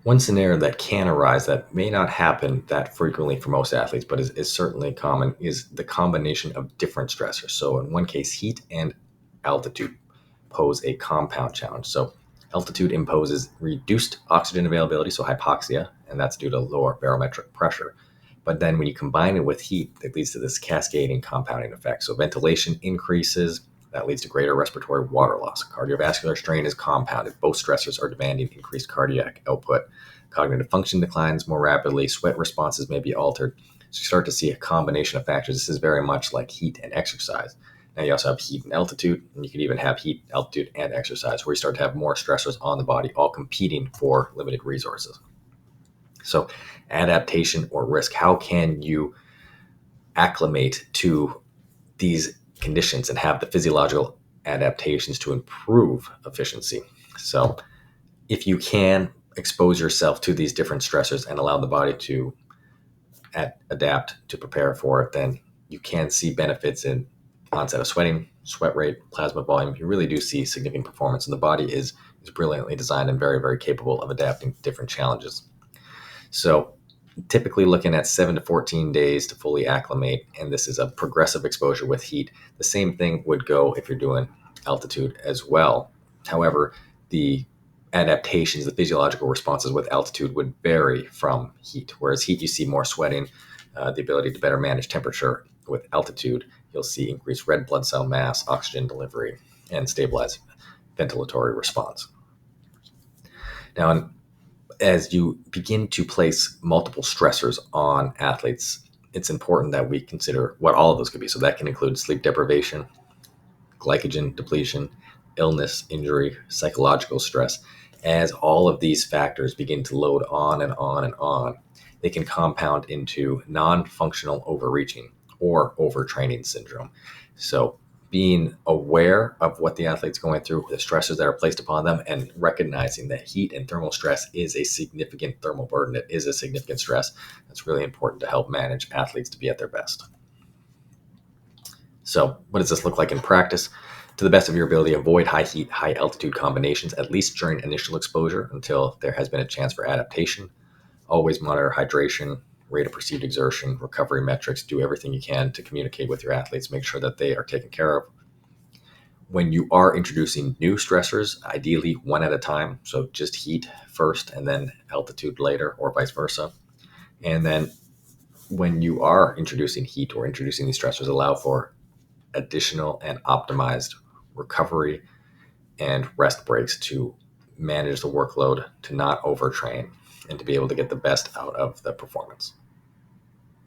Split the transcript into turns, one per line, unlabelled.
One scenario that can arise that may not happen that frequently for most athletes, but is certainly common, is the combination of different stressors. So in one case, heat and altitude pose a compound challenge. So altitude imposes reduced oxygen availability, so hypoxia, and that's due to lower barometric pressure. But then when you combine it with heat, it leads to this cascading compounding effect. So ventilation increases, that leads to greater respiratory water loss. Cardiovascular strain is compounded. Both stressors are demanding increased cardiac output. Cognitive function declines more rapidly. Sweat responses may be altered. So you start to see a combination of factors. This is very much like heat and exercise. Now you also have heat and altitude, and you could even have heat, altitude, and exercise, where you start to have more stressors on the body, all competing for limited resources. So adaptation or risk, how can you acclimate to these conditions and have the physiological adaptations to improve efficiency? So if you can expose yourself to these different stressors and allow the body to adapt to prepare for it, then you can see benefits in onset of sweating, sweat rate, plasma volume. You really do see significant performance, and the body is brilliantly designed and very, very capable of adapting to different challenges. So typically looking at 7 to 14 days to fully acclimate, and this is a progressive exposure with heat. The same thing would go if you're doing altitude as well. However, the adaptations, the physiological responses with altitude would vary from heat. Whereas heat, you see more sweating, the ability to better manage temperature. With altitude, you'll see increased red blood cell mass, oxygen delivery, and stabilized ventilatory response. Now, as you begin to place multiple stressors on athletes, it's important that we consider what all of those could be. So that can include sleep deprivation, glycogen depletion, illness, injury, psychological stress. As all of these factors begin to load on and on and on, they can compound into non-functional overreaching or overtraining syndrome. So being aware of what the athlete's going through, the stressors that are placed upon them, and recognizing that heat and thermal stress is a significant thermal burden. It is a significant stress. That's really important to help manage athletes to be at their best. So what does this look like in practice? To the best of your ability, avoid high heat, high altitude combinations, at least during initial exposure until there has been a chance for adaptation. Always monitor hydration, rate of perceived exertion, recovery metrics. Do everything you can to communicate with your athletes, make sure that they are taken care of. When you are introducing new stressors, ideally one at a time. So just heat first and then altitude later, or vice versa. And then when you are introducing heat or introducing these stressors, allow for additional and optimized recovery and rest breaks to manage the workload, to not overtrain, and to be able to get the best out of the performance.